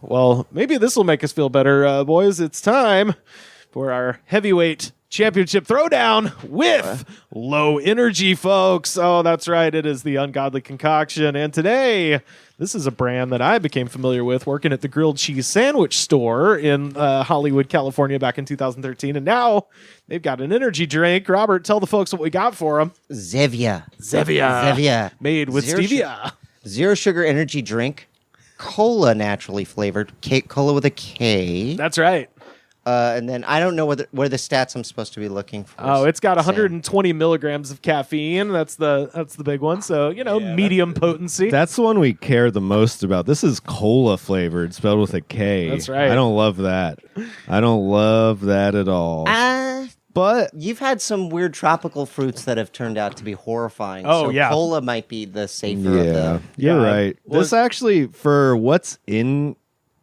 Well, maybe this will make us feel better, boys. It's time for our heavyweight championship throwdown with low energy, folks. Oh, that's right. It is the Ungodly Concoction. And today, this is a brand that I became familiar with working at the grilled cheese sandwich store in Hollywood, California back in 2013. And now they've got an energy drink. Robert, tell the folks what we got for them. Zevia. Made with stevia. Zero sugar energy drink. Kola naturally flavored. Kola with a K. That's right. And then I don't know where the stats I'm supposed to be looking for. Oh, it's got 120 milligrams of caffeine. That's the big one. So, medium potency. That's the one we care the most about. This is cola flavored, spelled with a K. That's right. I don't love that. I don't love that at all. But you've had some weird tropical fruits that have turned out to be horrifying. Oh, so yeah. Kola might be the safer of the... You're right. Well, this actually, for what's in...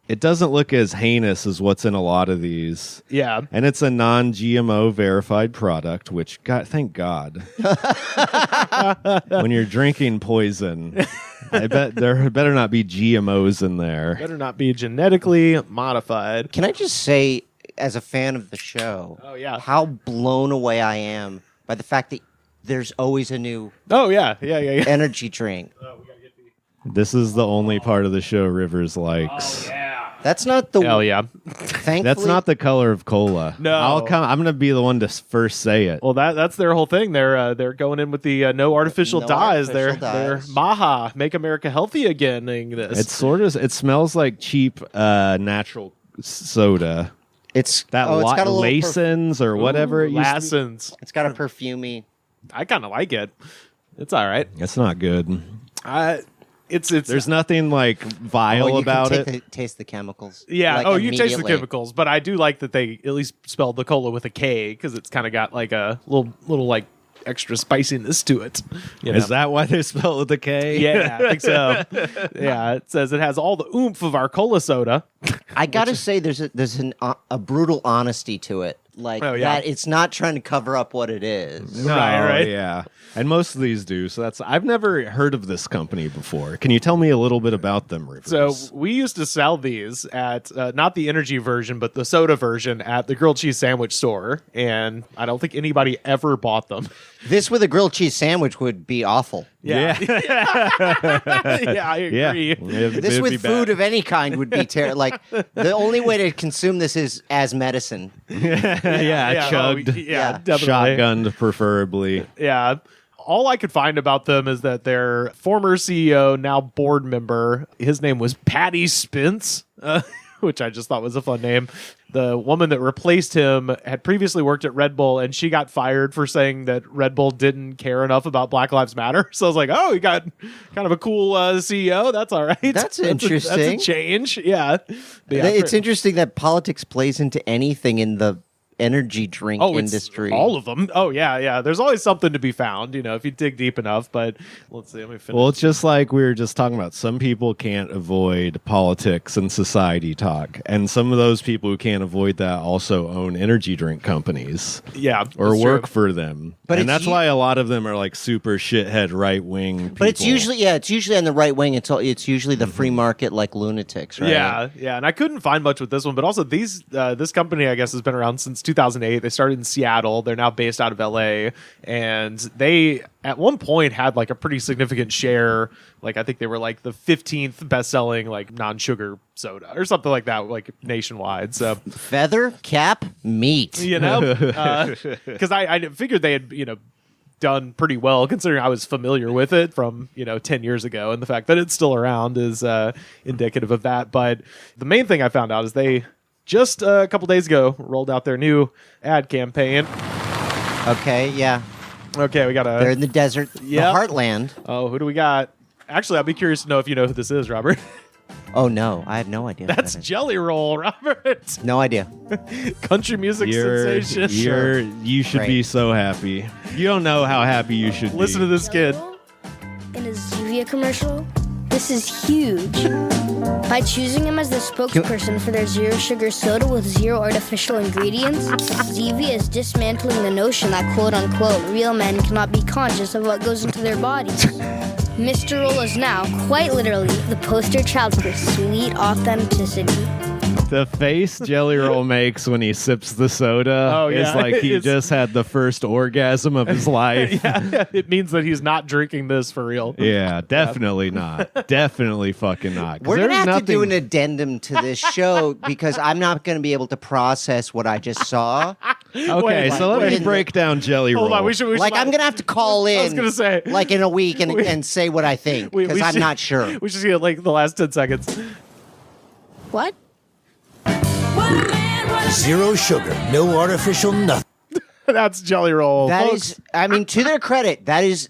It doesn't look as heinous as what's in a lot of these. Yeah. And it's a non-GMO verified product, which, thank God. When you're drinking poison, I bet there better not be GMOs in there. Better not be genetically modified. Can I just say, as a fan of the show, how blown away I am by the fact that there's always a new energy drink. This is the only part of the show Rivers likes. Oh, yeah. That's not the... Hell yeah. Thankfully, That's not the color of cola. No. I'm going to be the one to first say it. Well, that's their whole thing. They're going in with the no artificial dyes. They're Maha, Make America Healthy Again. This. It smells like cheap natural soda. It's got Lasens or whatever it used to be. Lasens. It's got a perfumey. I kind of like it. It's all right. It's not good. It's There's nothing like vile about it. Taste the chemicals. Yeah. You taste the chemicals, but I do like that they at least spelled the cola with a K because it's kind of got like a little like extra spiciness to it. Is that why they spell it with a K? Yeah, I think so. Yeah, it says it has all the oomph of our cola soda. I gotta say, there's a brutal honesty to it. That it's not trying to cover up what it is. No, right. Yeah. And most of these do. So I've never heard of this company before. Can you tell me a little bit about them, Rivers? So we used to sell these at not the energy version, but the soda version at the grilled cheese sandwich store, and I don't think anybody ever bought them. This with a grilled cheese sandwich would be awful. Yeah, yeah, I agree. Yeah. This with food of any kind would be terrible. Like the only way to consume this is as medicine. Chugged. Definitely. Shotgunned, preferably. Yeah. All I could find about them is that their former CEO, now board member, his name was Patty Spence, which I just thought was a fun name. The woman that replaced him had previously worked at Red Bull, and she got fired for saying that Red Bull didn't care enough about Black Lives Matter. So I was like, oh, you got kind of a cool CEO. That's all right. That's interesting. That's a change. Yeah. It's interesting that politics plays into anything in the energy drink industry. All of them. Oh, yeah. There's always something to be found, if you dig deep enough. But let's see. Let me finish. Well, it's just like we were just talking about. Some people can't avoid politics and society talk. And some of those people who can't avoid that also own energy drink companies. Yeah. Or work for them. But and that's why a lot of them are like super shithead right-wing people. But it's usually on the right wing. It's usually the free market like lunatics, right? Yeah. And I couldn't find much with this one. But also this company, I guess, has been around since 2008. They started in Seattle. They're now based out of LA, and they at one point had like a pretty significant share. Like I think they were like the 15th best-selling like non-sugar soda or something like that, like nationwide. So feather cap meat, because I figured they had done pretty well considering I was familiar with it from 10 years ago, and the fact that it's still around is indicative of that. But the main thing I found out is they just a couple days ago rolled out their new ad campaign. Okay, yeah. Okay, we got They're in the desert, the heartland. Oh, who do we got? Actually, I'd be curious to know if you know who this is, Robert. Oh, no. I have no idea. That's Jelly Roll, Robert. No idea. Country music sensation. You should be so happy. You don't know how happy you should be. Listen to this kid. In a Zevia commercial, this is huge. By choosing him as the spokesperson for their zero sugar soda with zero artificial ingredients, Zevia is dismantling the notion that quote unquote real men cannot be conscious of what goes into their bodies. Mr. Roll is now, quite literally, the poster child for sweet authenticity. The face Jelly Roll makes when he sips the soda is like he just had the first orgasm of his life. It means that he's not drinking this for real. Yeah, definitely not. Definitely fucking not. We're going to have to do an addendum to this show because I'm not going to be able to process what I just saw. Okay, so let me break down Jelly Roll. Hold on, we should I'm going to have to call in I was gonna say, like in a week and say what I think because I'm not sure. We should get like the last 10 seconds. What? Zero sugar, no artificial nothing. That's Jelly Roll. That folks. is, I mean, to their credit, that is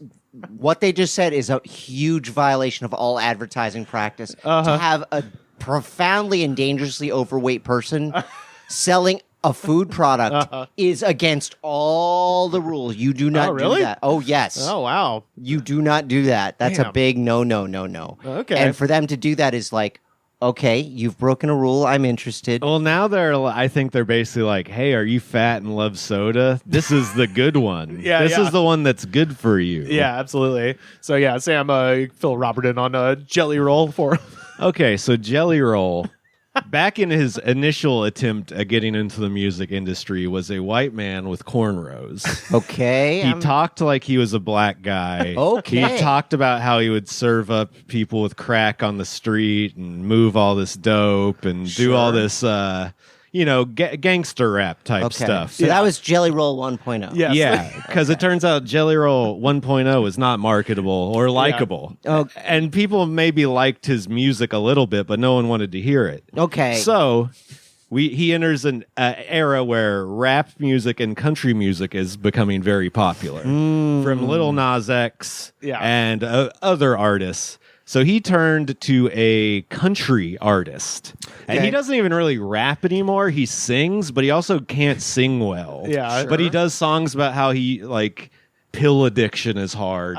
what they just said is a huge violation of all advertising practice. To have a profoundly and dangerously overweight person selling a food product is against all the rules. You do not do that. Oh, yes. Oh, wow. You do not do that. That's a big no. Okay. And for them to do that is like, okay, you've broken a rule. I'm interested. Well, now I think they're basically like, hey, are you fat and love soda? This is the good one. This is the one that's good for you. Yeah, absolutely. So, yeah, Sam, fill Robert in on Jelly Roll for Okay, so Jelly Roll, back in his initial attempt at getting into the music industry, was a white man with cornrows. Okay. He talked like he was a black guy. Okay. He talked about how he would serve up people with crack on the street and move all this dope and do all this, gangster rap type stuff. So that was Jelly Roll 1.0. Yes. Yeah, because it turns out Jelly Roll 1.0 is not marketable or likable. And people maybe liked his music a little bit, but no one wanted to hear it. Okay. So he enters an era where rap music and country music is becoming very popular from Lil Nas X and other artists. So he turned to a country artist. And he doesn't even really rap anymore. He sings, but he also can't sing well. Yeah. But he does songs about how he, like, pill addiction is hard.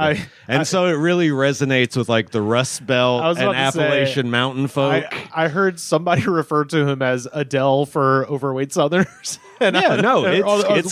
So it really resonates with, like, the Rust Belt and Appalachian mountain folk. I heard somebody refer to him as Adele for overweight Southerners. It's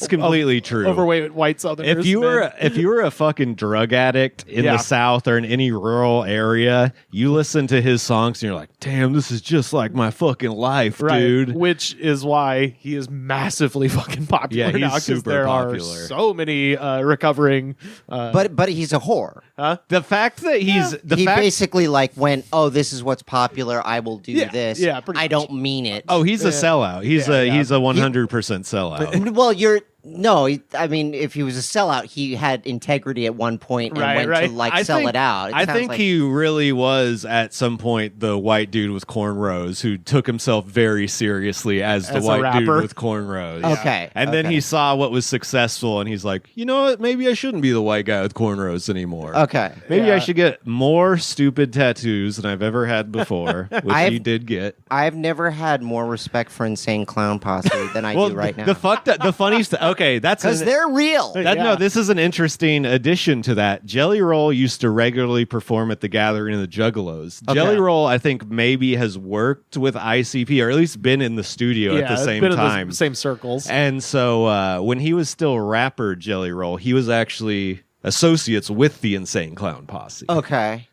completely true. Overweight white Southerners. If you were a fucking drug addict in the South or in any rural area, you listen to his songs and you're like, damn, this is just like my fucking life, dude. Which is why he is massively fucking popular now, because there are so many recovering. But he's a whore. The fact that he basically like went, oh, this is what's popular. I will do this. Yeah, I don't mean it. Oh, he's a sellout. He's a 100% sellout. Well, I mean, if he was a sellout, he had integrity at one point and went to sell it out. I think he really was at some point the white dude with cornrows who took himself very seriously as the white dude with cornrows. Okay. And then he saw what was successful and he's like, you know what? Maybe I shouldn't be the white guy with cornrows anymore. Okay. Maybe I should get more stupid tattoos than I've ever had before, which he did get. I've never had more respect for Insane Clown Posse than I do right now. The funny stuff. Okay, that's because they're real. No, this is an interesting addition to that. Jelly Roll used to regularly perform at the Gathering of the Juggalos. Okay. Jelly Roll, I think, maybe has worked with ICP or at least been in the studio at the same time. In the same circles. And so when he was still rapper Jelly Roll, he was actually associates with the Insane Clown Posse. Okay.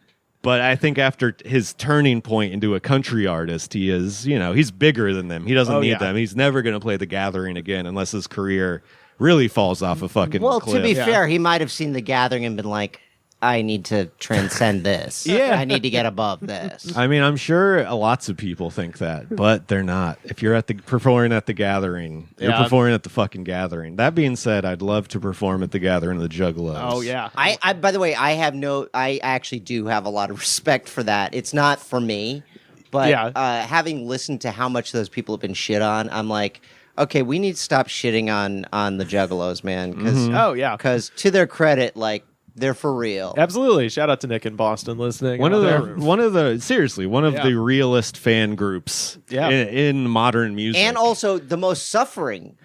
But I think after his turning point into a country artist, he is, he's bigger than them. He doesn't need them. He's never going to play the Gathering again unless his career really falls off a fucking cliff. To be fair, he might have seen the Gathering and been like, I need to transcend this. I need to get above this. I mean, I'm sure lots of people think that, but they're not. If you're performing at the Gathering, you're performing at the fucking Gathering. That being said, I'd love to perform at the Gathering of the Juggalos. Oh, yeah. I by the way, I actually do have a lot of respect for that. It's not for me, but having listened to how much those people have been shit on, I'm like, okay, we need to stop shitting on the Juggalos, man. Because to their credit, like, they're for real. Absolutely. Shout out to Nick in Boston listening. One of the realest fan groups in modern music. And also the most suffering.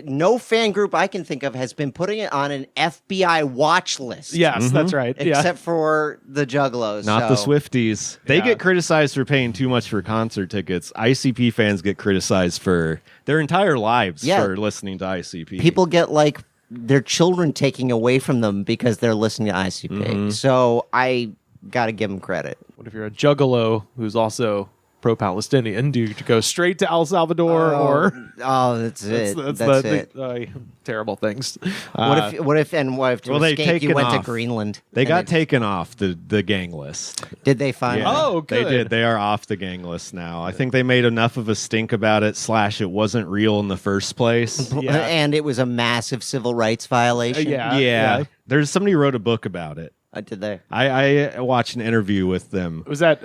No fan group I can think of has been putting it on an FBI watch list. Yes, that's right. Except for the Juggalos. Not the Swifties. They get criticized for paying too much for concert tickets. ICP fans get criticized for their entire lives for listening to ICP. People get like their children taking away from them because they're listening to ICP. So I got to give them credit. What if you're a juggalo who's also pro-Palestinian? Do you go straight to El Salvador or? Oh, that's it. That's it. Terrible things. What if to Well, they escape you taken went to off. Greenland? They and got taken off the gang list. Did they find? Yeah, Oh, good. They did. They are off the gang list now. I think they made enough of a stink about it. / it wasn't real in the first place. Yeah. And it was a massive civil rights violation. Yeah. There's somebody wrote a book about it. Did they? I watched an interview with them. Was that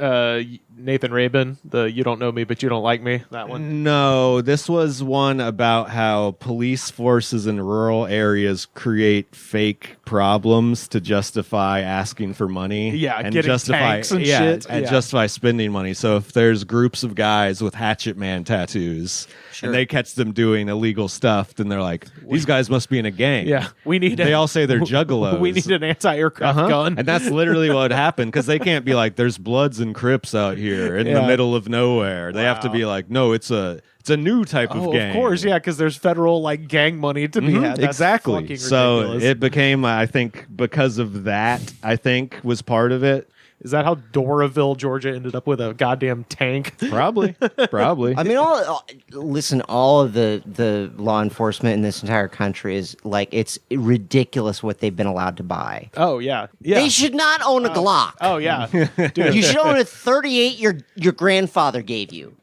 Nathan Rabin, the "You don't know me, but you don't like me"? That one. No, this was one about how police forces in rural areas create fake problems to justify asking for money. Yeah, and getting justify tanks and shit. and Yeah. justify spending money. So if there's groups of guys with Hatchet Man tattoos and they catch them doing illegal stuff, then they're like, these guys must be in a gang. Yeah, we need. They all say they're juggalos. We need an anti-aircraft gun. And that's literally what happened, because they can't be like, there's Bloods and Crips out here in the middle of nowhere. They have to be like, no, it's a new type of gang. Of course, yeah, because there's federal gang money to be had. That's exactly. fucking So ridiculous. it became, I think, because of that, I think was part of it. Is that how Doraville, Georgia, ended up with a goddamn tank? Probably. I mean, all of the law enforcement in this entire country is like, it's ridiculous what they've been allowed to buy. Oh yeah, yeah. They should not own a Glock. Oh yeah, dude. You should own a 38 your grandfather gave you.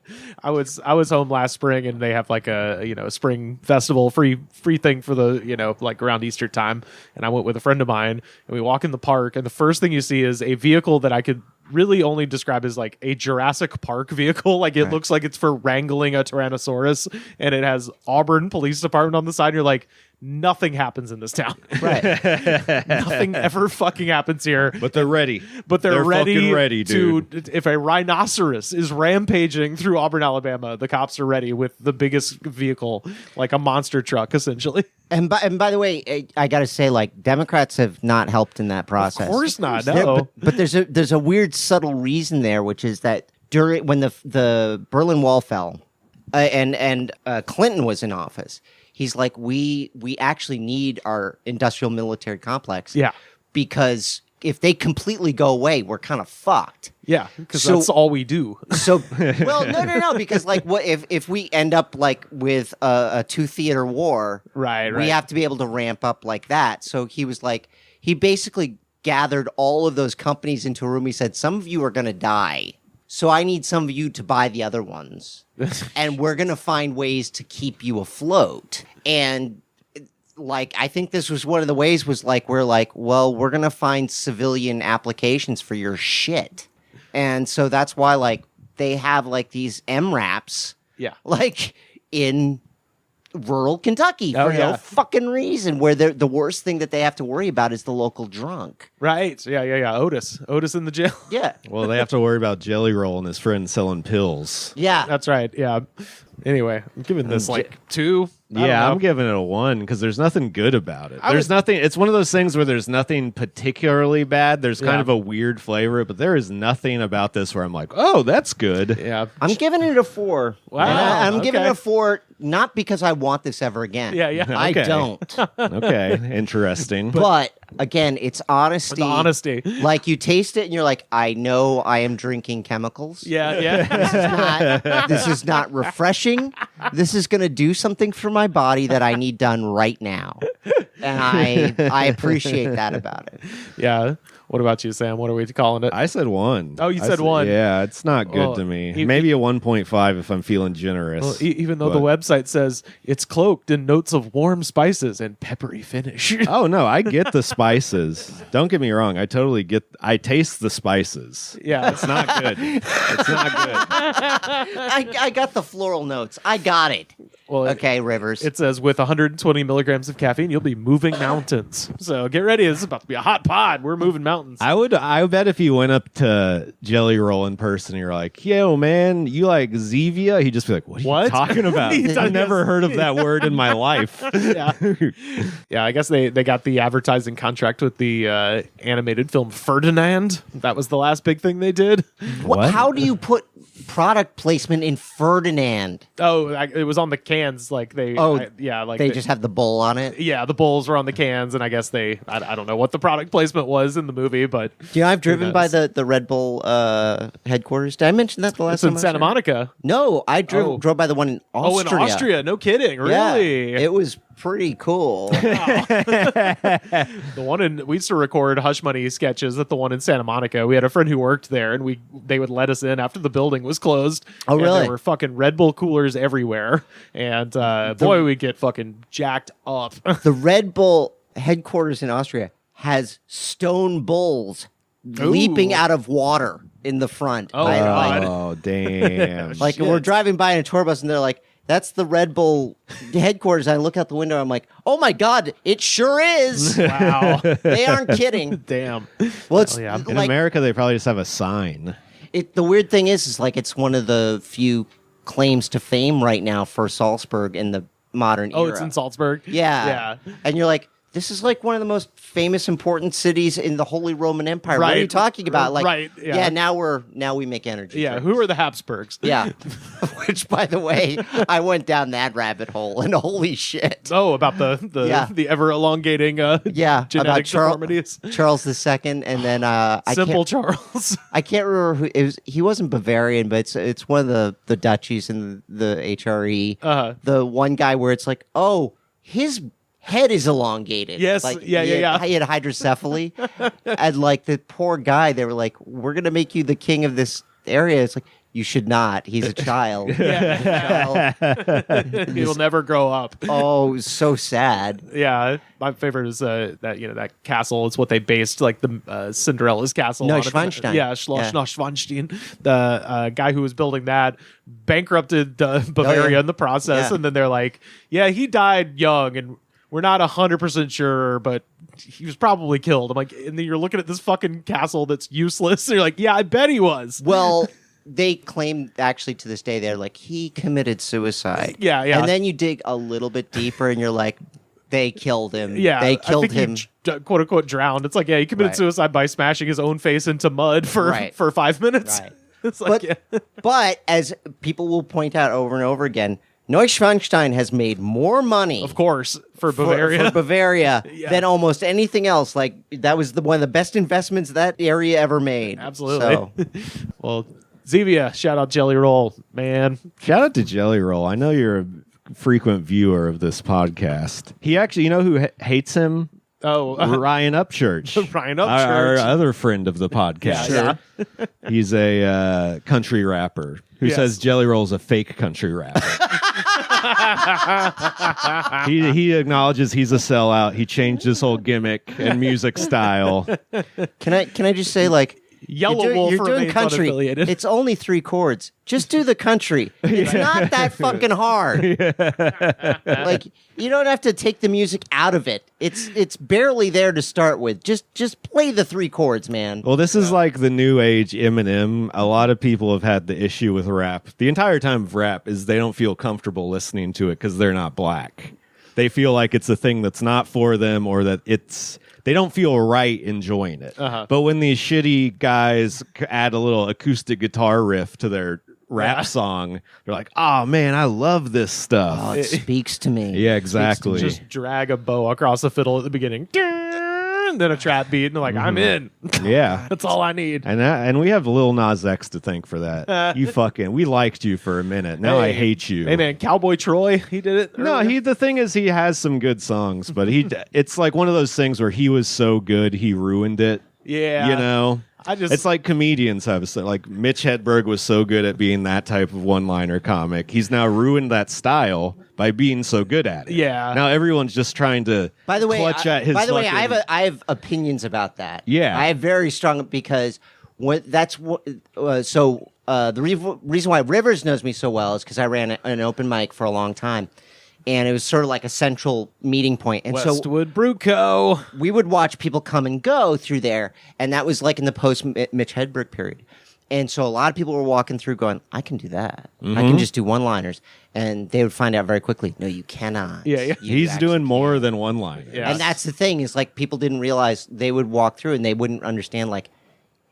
I was home last spring, and they have like a spring festival free thing for the like around Easter time, and I went with a friend of mine, and we walk in the park, and the first thing you see is a vehicle that I could really only describe as like a Jurassic Park vehicle. Like it looks like it's for wrangling a Tyrannosaurus, and it has Auburn Police Department on the side. And you're like, nothing happens in this town. Right. Nothing ever fucking happens here. But they're ready. But they're ready, fucking ready, dude. to, if a rhinoceros is rampaging through Auburn, Alabama, the cops are ready with the biggest vehicle, like a monster truck, essentially. And by the way, I got to say, like, Democrats have not helped in that process. Of course not, no. But there's a weird subtle reason there, which is that when the Berlin Wall fell, and Clinton was in office, he's like, we actually need our industrial military complex. Yeah. Because if they completely go away, we're kind of fucked. Yeah, because that's all we do. So, well, no, because like, what if we end up like with a 2-theater war? Right. We have to be able to ramp up like that. So he was like, he basically gathered all of those companies into a room. He said, some of you are going to die, so I need some of you to buy the other ones, and we're going to find ways to keep you afloat. And like, I think this was one of the ways was like, we're like, well, we're going to find civilian applications for your shit. And so that's why, like, they have, like, these MRAPs, like, in rural Kentucky for no fucking reason, where the worst thing that they have to worry about is the local drunk. Right. Yeah. Otis in the jail. Yeah. Well, they have to worry about Jelly Roll and his friend selling pills. Yeah. That's right. Yeah. Anyway, I'm giving this like 2. I'm giving it a 1 because there's nothing good about it. Nothing. It's one of those things where there's nothing particularly bad. There's kind of a weird flavor, but there is nothing about this where I'm like, oh, that's good. Yeah. I'm giving it a 4. Wow. And I'm giving it a 4 not because I want this ever again. Yeah. I don't. Okay. Interesting. But again, it's honesty. The honesty. Like, you taste it and you're like, I know I am drinking chemicals. Yeah. This is not refreshing. This is going to do something for my body that I need done right now. And I appreciate that about it. Yeah. What about you, Sam? What are we calling it? I said 1. Oh, you said 1. Yeah, it's not good to me. Maybe a 1.5 if I'm feeling generous. Well, even though the website says it's cloaked in notes of warm spices and peppery finish. Oh, no, I get the spices. Don't get me wrong. I taste the spices. Yeah. It's not good. It's not good. I got the floral notes. I got it. Well, okay, Rivers. It says with 120 milligrams of caffeine, you'll be moving mountains. So get ready. This is about to be a hot pod. We're moving mountains. I bet if you went up to Jelly Roll in person, and you're like, yo, man, you like Zevia? He'd just be like, what are you talking about? I've never heard of that word in my life. Yeah, I guess they got the advertising contract with the animated film Ferdinand. That was the last big thing they did. How do you put product placement in Ferdinand. Oh, it was on the cans. Like they, they just have the bull on it. Yeah, the bulls were on the cans, and I guess I don't know what the product placement was in the movie, but Do you know I've driven by the Red Bull headquarters? Did I mention that the last time? It's in Santa Monica. No, I drove by the one in Austria. Oh, in Austria? No kidding, really? Yeah, it was pretty cool. The one we used to record Hush Money sketches at the one in Santa Monica. We had a friend who worked there, and they would let us in after the building was closed. Oh, and really? There were fucking Red Bull coolers everywhere, and boy, we get fucking jacked up. The Red Bull headquarters in Austria has stone bulls leaping out of water in the front. Oh, God. Oh, damn. Like we're driving by in a tour bus, and they're like, "That's the Red Bull headquarters." I look out the window. I'm like, "Oh my God, it sure is!" Wow, They aren't kidding. damn. Well, it's yeah. In like America, they probably just have a sign. the weird thing is like it's one of the few claims to fame right now for Salzburg in the modern era. Oh, it's in Salzburg. Yeah. And you're like, this is like one of the most famous, important cities in the Holy Roman Empire. What are you Right. talking about? Like, Right, yeah. now we make energy. Yeah, drinks. who are the Habsburgs? Yeah. Which, by the way, I went down that rabbit hole, and holy shit. Oh, about the ever elongating Yeah, genetic about deformities. Charles II, and then Simple Charles. I can't remember who it was. He wasn't Bavarian, but it's one of the duchies in the HRE. Uh-huh. The one guy where it's like, oh, his head is elongated. Yes, like, yeah. He had hydrocephaly, and like the poor guy, they were like, "We're gonna make you the king of this area." It's like, you should not. He's a child. He will never grow up. Oh, it was so sad. Yeah, my favorite is that castle. It's what they based like the Cinderella's castle. on. Neuschwanstein. Yeah, Neuschwanstein. The guy who was building that bankrupted Bavaria in the process, Yeah. and then they're like, "Yeah, he died young, and we're not 100% sure, but he was probably killed." I'm like, and then you're looking at this fucking castle that's useless. And you're like, "Yeah, I bet he was." Well, they claim actually to this day they're like, he committed suicide. Yeah. And then you dig a little bit deeper, and you're like, they killed him. Yeah, they killed I think him. He, quote unquote drowned. It's like, yeah, he committed Right. suicide by smashing his own face into mud for 5 minutes. Right. It's like, But as people will point out over and over again, Neuschwanstein has made more money, of course, for Bavaria. for Bavaria Yeah. than almost anything else. Like that was one of the best investments that area ever made. Absolutely. So, Well, Zevia, shout out Jelly Roll, man. Shout out to Jelly Roll. I know you're a frequent viewer of this podcast. He actually, you know who hates him? Oh, Ryan Upchurch. Ryan Our Upchurch. other friend of the podcast. Yeah. He's a country rapper who Yes. says Jelly Roll's a fake country rapper. he acknowledges he's a sellout. He changed his whole gimmick and music style. can I just say, like, Yellow you're Wolf doing remains country. unaffiliated. It's only 3 chords. Just do the country. It's not that fucking hard. Like, you don't have to take the music out of it. It's barely there to start with. Just play the 3 chords, man. Well, this is like the new age Eminem. A lot of people have had the issue with rap. The entire time of rap is they don't feel comfortable listening to it because they're not black. They feel like it's a thing that's not for them, or that they don't feel right enjoying it. Uh-huh. But when these shitty guys add a little acoustic guitar riff to their rap song, they're like, "Oh man, I love this stuff." Oh, it speaks to me. Yeah, exactly. Just drag a bow across the fiddle at the beginning, and then a trap beat, and they're like, I'm in. Yeah. That's all I need. And we have Lil Nas X to thank for that. We liked you for a minute. Now I hate you. Hey man, Cowboy Troy, he did it. No, earlier. the thing is he has some good songs, but it's like one of those things where he was so good he ruined it. Yeah. You know? It's like comedians like Mitch Hedberg was so good at being that type of one-liner comic. He's now ruined that style by being so good at it. Yeah. Now everyone's just trying to clutch at his I have opinions about that. Yeah. I have very strong, because the reason why Rivers knows me so well is because I ran an open mic for a long time. And it was sort of like a central meeting point. And Westwood Brew Co. we would watch people come and go through there. And that was like in the post-Mitch Hedberg period. And so a lot of people were walking through going, I can do that. I can just do one-liners. And they would find out very quickly, no, you cannot. Yeah. You He's actually doing more can't. than one line. Yeah. And that's the thing, is like people didn't realize, they would walk through and they wouldn't understand, like,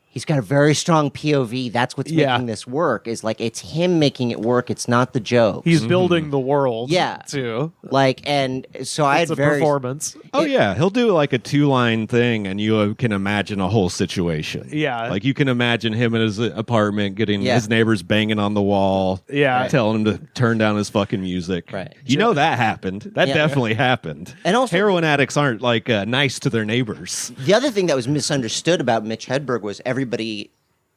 He's got a very strong POV. That's what's making this work. Is like it's him making it work. It's not the joke. He's building the world. Yeah, too. Like, and so I had very performance. Oh yeah, he'll do like a 2-line thing, and you can imagine a whole situation. Yeah, like you can imagine him in his apartment getting his neighbors banging on the wall. Yeah, telling him to turn down his fucking music. Right. You know that happened. That definitely happened. And also, heroin addicts aren't like nice to their neighbors. The other thing that was misunderstood about Mitch Hedberg was everybody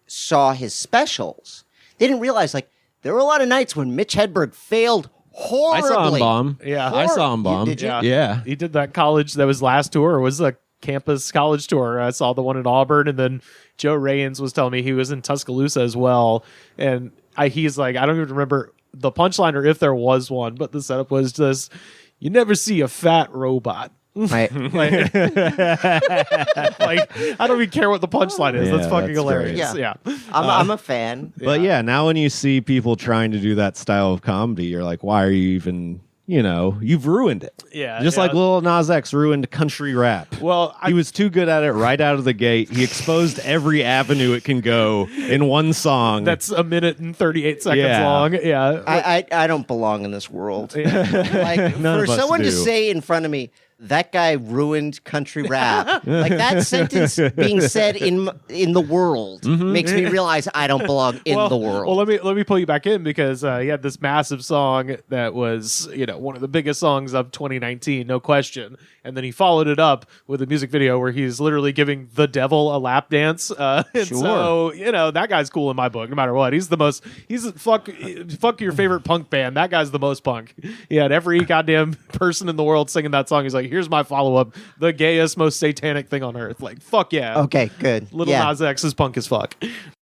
saw his specials. They didn't realize like there were a lot of nights when Mitch Hedberg failed horribly. I saw him bomb. Yeah, I saw him bomb. Did you? Yeah. He did that college. That was last tour. It was a campus college tour. I saw the one in Auburn, and then Joe Rayans was telling me he was in Tuscaloosa as well. And he's like, I don't even remember the punchline or if there was one, but the setup was just, you never see a fat robot. Right. like, I don't even care what the punchline is. Yeah, that's fucking that's hilarious. great. Yeah. I'm a fan. But yeah, now when you see people trying to do that style of comedy, you're like, why are you even, you've ruined it. Yeah. Just like Lil Nas X ruined country rap. Well, he was too good at it right out of the gate. He exposed every avenue it can go in one song. That's a minute and 38 seconds long. Yeah. I don't belong in this world. Like, None for of us someone to do. say in front of me, that guy ruined country rap. Like that sentence being said in the world makes me realize I don't belong in the world. Well, let me pull you back in because he had this massive song that was one of the biggest songs of 2019, no question. And then he followed it up with a music video where he's literally giving the devil a lap dance. And so that guy's cool in my book, no matter what. He's fuck your favorite punk band. That guy's the most punk. He had every goddamn person in the world singing that song. He's like, here's my follow-up, the gayest, most satanic thing on earth. Like, fuck yeah. Okay, good. Little Nas X is punk as fuck.